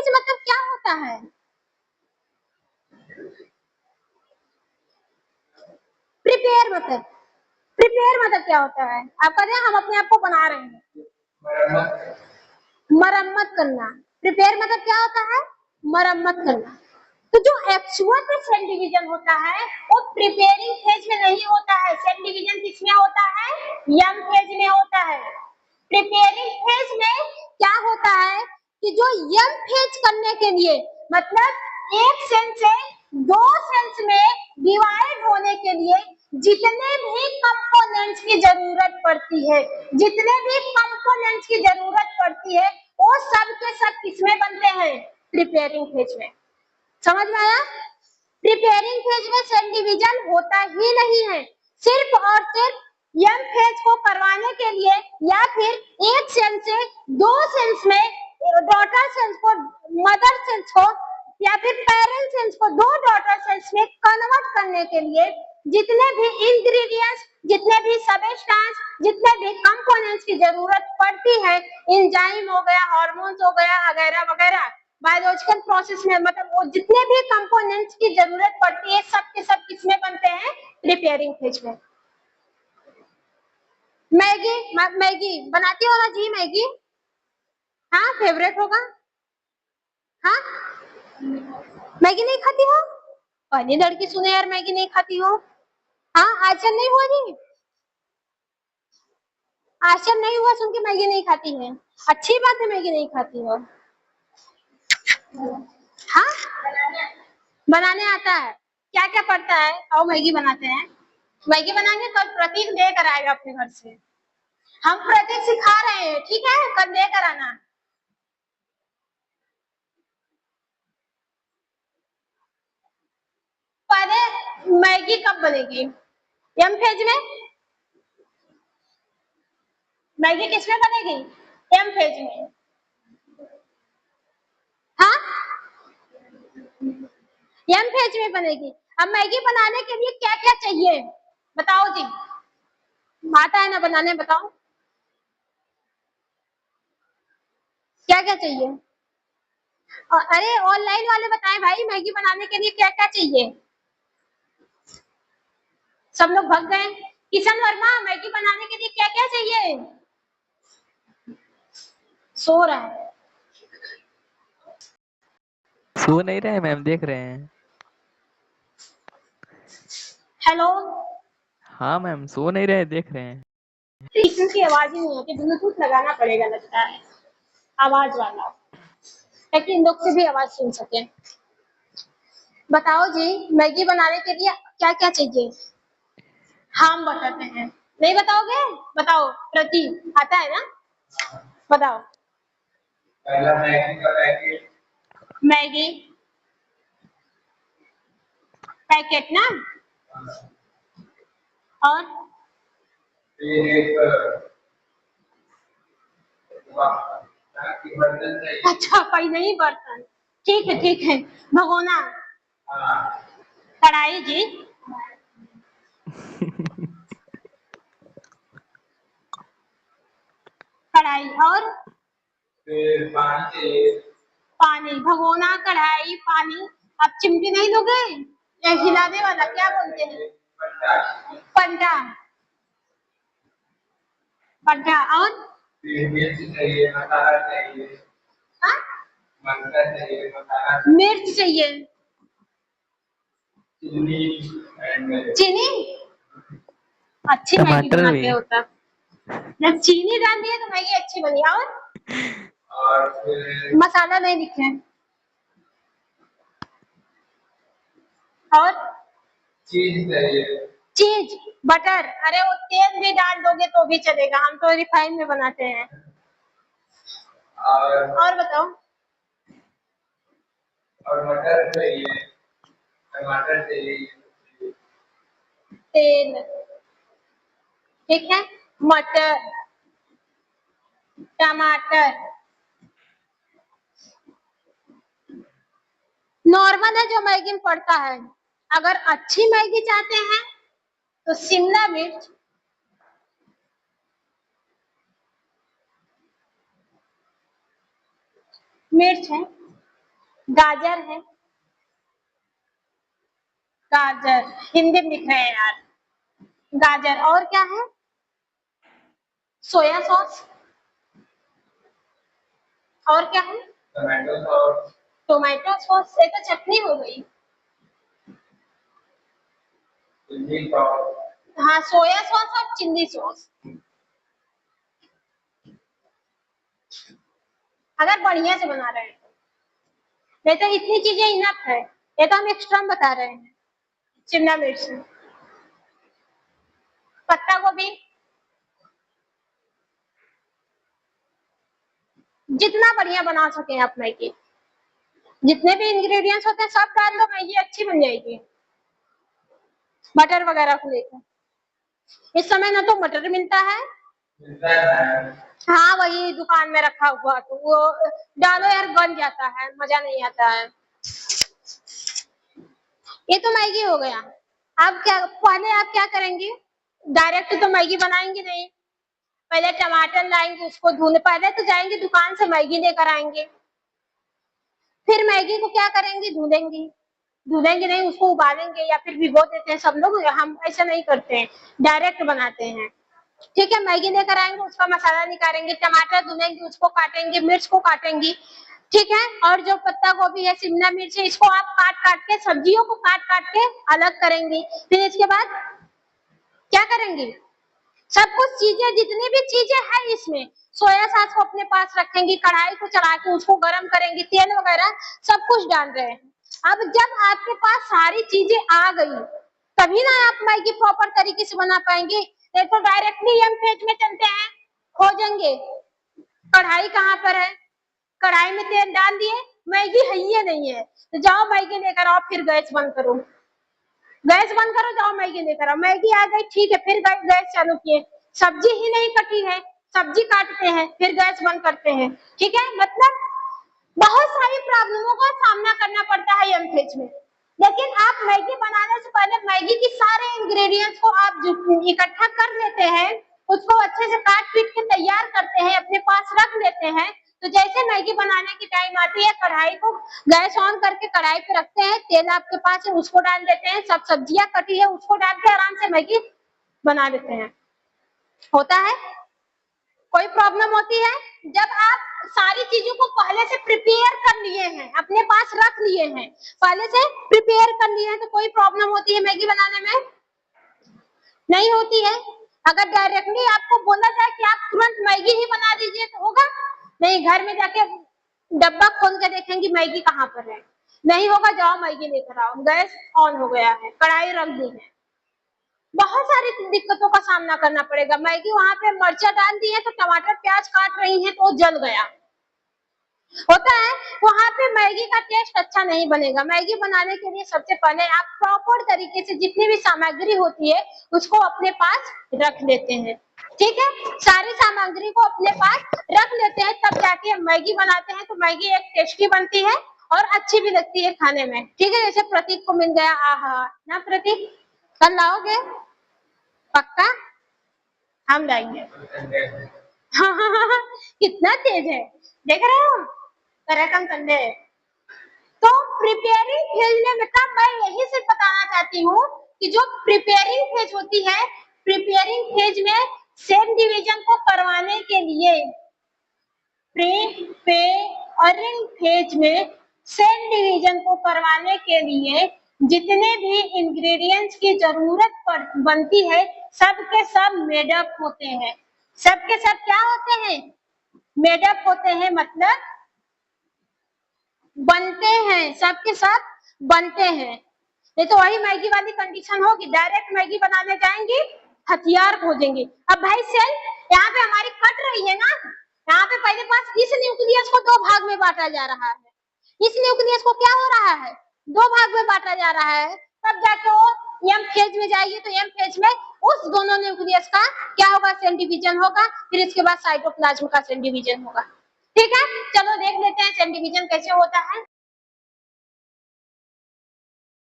भेज मतलब क्या होता है? प्रिपेयर मतलब क्या होता है? आप कहते हैं हम अपने आप को बना रहे हैं, मरम्मत करना। प्रिपेयर मतलब क्या होता है? मरम्मत करना। तो जो एक्चुअल में सेल डिवीजन होता है वो प्रिपेयरिंग फेज में नहीं होता है। सेल डिवीजन किसमें होता है? यंग फेज में होता है। प्रिपेयरिंग फेज में क्या होता है कि जो यंग फेज करने के लिए, मतलब एक सेल से दो सेल्स में डिवाइड होने के लिए जितने भी कंपोनेंट्स की जरूरत पड़ती है, वो सब के सब किसमें बनते हैं? प्रिपेयरिंग फेज में। समझ में आया? प्रिपेयरिंग फेज में सेल डिवीजन होता ही नहीं है। सिर्फ और सिर्फ यंग फेज को करवाने के लिए या फिर एक सेल से दो सेल्स में डॉटर सेल्स को, मदर सेल्स को या फिर पेरेंट सेल्स को दो डॉटर सेल्स में कन्वर्ट करने के लिए जितने भी इंग्रेडिएंट्स, जितने भी सबस्टेंस, जितने भी कंपोनेंट्स की जरूरत पड़ती है, एंजाइम हो गया, हार्मोन्स हो गया, वगैरह वगैरह, बायोलॉजिकल प्रोसेस में, मतलब वो जितने भी कंपोनेंट्स की जरूरत पड़ती है सब के सब किसमें बनते हैं? प्रिपेयरिंग फेज में। मैगी बनाती हो ना जी? मैगी हाँ फेवरेट होगा। हाँ मैगी नहीं खाती हो? पहली लड़की सुने यार मैगी नहीं खाती हो। हाँ आश्चर्य नहीं हुआ जी? आश्चर्य नहीं हुआ सुन के मैगी नहीं खाती है? अच्छी बात है मैगी नहीं खाती हो। हाँ बनाने आता है? क्या क्या पड़ता है? आओ मैगी बनाते हैं। मैगी बनाएंगे कल प्रतीक लेकर आएगा अपने घर से। हम प्रतीक सिखा रहे हैं, ठीक है? कल लेकर आना। पहले मैगी कब बनेगी? यम फेज में। मैगी किसमें बनेगी? यम फेज में। हाँ यम फेज में बनेगी। अब मैगी बनाने के लिए क्या क्या चाहिए बताओ जी? आता है ना बनाने? बताओ क्या क्या चाहिए। अरे ऑनलाइन वाले बताएं भाई, मैगी बनाने के लिए क्या क्या चाहिए? सब लोग भग गए। किशन वर्मा मैगी बनाने के लिए क्या क्या चाहिए? सो रहा है। सो नहीं रहे मैम, देख रहे हैं। हेलो हाँ मैम सो नहीं रहे, देख रहे हैं। किशन की आवाज ही नहीं होती, ब्लूटूथ लगाना पड़ेगा लगता है आवाज वाला, ताकि इन लोग से भी आवाज सुन सके। बताओ जी मैगी बनाने के लिए क्या क्या चाहिए? हम बताते हैं। नहीं बताओगे? बताओ प्रति आता है ना? बताओ। पहला मैगी का पैकेट। मैगी पैकेट ना? और अच्छा कोई नहीं बर्तन, ठीक है। भगोना, कढ़ाई जी, कढ़ाई और फिर पानी, भगोना, कढ़ाई, पानी। अब चिमटी नहीं दोगे? हिलाने वाला क्या बोलते हैं? पंडा। पंडा और मिर्च चाहिए, मसाला चाहिए। हाँ? मिर्च चाहिए, चीनी। अच्छी मैगी टमाटर भी। बनाते हो तब। जब चीनी डाल दिए तो मैगी अच्छी बनी। और फिर मसाला नहीं लिखे और चीज चाहिए। चीज, बटर। अरे वो तेल भी डाल दोगे तो भी चलेगा, हम तो रिफाइन में बनाते हैं। और बताओ। और मटर चाहिए, टमाटर चाहिए, तेल, ठीक है। मटर, टमाटर नॉर्मल है जो मैगी में पड़ता है। अगर अच्छी मैगी चाहते हैं तो शिमला मिर्च, मिर्च है, गाजर है, गाजर हिंदी में लिख रहे हैं यार, गाजर। और क्या है? Soya sauce. और क्या है? Tomato sauce. टोमेटो सॉस से तो चटनी हो गई। Chilli sauce. हाँ, सोया सॉस और चिल्ली सॉस। अगर बढ़िया से बना रहे हैं नहीं तो इतनी चीजें इनफ है। ये तो हम एक्स्ट्रा बता रहे हैं। शिमला मिर्च, पत्ता गोभी, जितना बढ़िया बना सके आप मैगी, जितने भी इंग्रेडिएंट्स होते हैं सब डाल दो, मैगी अच्छी बन जाएगी। मटर वगैरह को लेकर इस समय ना तो मटर मिलता है, हाँ वही दुकान में रखा हुआ, तो वो डालो यार, बन जाता है, मजा नहीं आता है। ये तो मैगी हो गया। अब क्या, पहले आप क्या करेंगे, डायरेक्ट तो मैगी बनाएंगे नहीं, पहले टमाटर लाएंगे, उसको धोने, पहले तो जाएंगे दुकान से मैगी लेकर आएंगे, फिर मैगी को क्या करेंगे, धुलेंगे, धुलेंगे नहीं, उसको उबालेंगे या फिर भिगो देते हैं सब लोग, हम ऐसा नहीं करते हैं, डायरेक्ट बनाते हैं। ठीक है, मैगी लेकर आएंगे, उसका मसाला निकालेंगे, टमाटर धुलेंगे, उसको काटेंगे, मिर्च को काटेंगे, ठीक है। और जो पत्ता गोभी है, शिमला मिर्च है, इसको आप काट काट के, सब्जियों को काट काट के अलग करेंगे। फिर इसके बाद क्या करेंगे, सब कुछ चीजें, जितनी भी चीजें हैं इसमें, सोया सॉस को अपने पास रखेंगे, कढ़ाई को चढ़ा के उसको गर्म करेंगे, तेल वगैरह सब कुछ डाल रहे हैं। अब जब आपके पास सारी चीजें आ गई तभी ना आप मैगी प्रॉपर तरीके से बना पाएंगे। नहीं तो डायरेक्टली हम पेज में चलते हैं, खोजेंगे कढ़ाई कहाँ पर है, कढ़ाई में तेल डाल दिए, मैगी है ही नहीं है, तो जाओ मैगी लेकर आओ, फिर गैस बंद करो, गैस बंद करो, जाओ मैगी लेकर आओ, मैगी आ गई, ठीक है, फिर गैस चालू किए, सब्जी ही नहीं कटी है, सब्जी काटते हैं, फिर गैस बंद करते हैं, ठीक है। मतलब बहुत सारी प्रॉब्लमों का सामना करना पड़ता है यम फेज में। लेकिन आप मैगी बनाने से पहले मैगी की सारे इंग्रेडिएंट्स को आप इकट्ठा कर लेते हैं, उसको अच्छे से काट पीट के तैयार करते हैं, अपने पास रख लेते हैं, तो जैसे मैगी बनाने की टाइम आती है, कढ़ाई को गैस ऑन करके कढ़ाई पे रखते हैं, तेल आपके पास है उसको डाल देते हैं, सब सब्जियां कटी है उसको डाल के आराम से मैगी बना देते हैं। होता है, कोई प्रॉब्लम होती है? जब आप सारी चीजों को पहले से प्रिपेयर कर लिए हैं, अपने पास रख लिए हैं, पहले से प्रिपेयर कर लिए हैं, तो कोई प्रॉब्लम होती है मैगी बनाने में? नहीं होती है। अगर डायरेक्टली आपको बोला जाए कि आप तुरंत मैगी ही बना दीजिए तो होगा? नहीं, घर में जाके डब्बा खोल के देखेंगे मैगी कहाँ पर है, नहीं होगा, जाओ मैगी लेकर आओ, गैस ऑन हो गया है, कढ़ाई रख दी है, बहुत सारी दिक्कतों का सामना करना पड़ेगा। मैगी वहां पे मर्चा डाल दी है तो टमाटर प्याज काट रही है तो जल गया, होता है, वहां पे मैगी का टेस्ट अच्छा नहीं बनेगा। मैगी बनाने के लिए सबसे पहले आप प्रॉपर तरीके से जितनी भी सामग्री होती है उसको अपने पास रख लेते हैं, ठीक है, सारी सामग्री को अपने पास रख लेते हैं, तब जाके हम मैगी बनाते हैं, तो मैगी एक टेस्टी बनती है और अच्छी भी लगती है खाने में, ठीक है। जैसे प्रतीक को मिल गया, आहा ना प्रतीक, कल लाओगे? पक्का? हम लाएंगे। कितना तेज है, देख रहे हो, रकम संडे। तो प्रिपेयरिंग फेज में, मतलब मैं यही से बताना चाहती हूँ कि जो प्रिपेयरिंग फेज होती है, प्रिपेयरिंग फेज में सेल डिवीजन को करवाने के लिए, प्रिपेयरिंग फेज में सेल डिवीजन को करवाने के लिए जितने भी इंग्रेडिएंट्स की जरूरत बनती है, सब के सब मेडअप होते हैं, सब के सब क्या होते हैं, मेडअप होते हैं, मतलब बनते हैं, सबके साथ बनते हैं। नहीं तो वही मैगी वाली कंडीशन होगी, डायरेक्ट मैगी बनाने जाएंगे, हथियार खोजेंगे। अब भाई सेल यहाँ पे हमारी कट रही है ना, यहाँ पे पहले पास इस न्यूक्लियस को दो भाग में बांटा जा रहा है, इस न्यूक्लियस को क्या हो रहा है, दो भाग में बांटा जा रहा है, तब जाके वो एम फेज में जाएगी, तो एम फेज में उस दोनों न्यूक्लियस का क्या होगा, सेल डिवीजन होगा, फिर इसके बाद साइटोप्लाज्म का सेल डिवीजन होगा, ठीक है। चलो देख लेते हैं सेल डिवीजन कैसे होता है।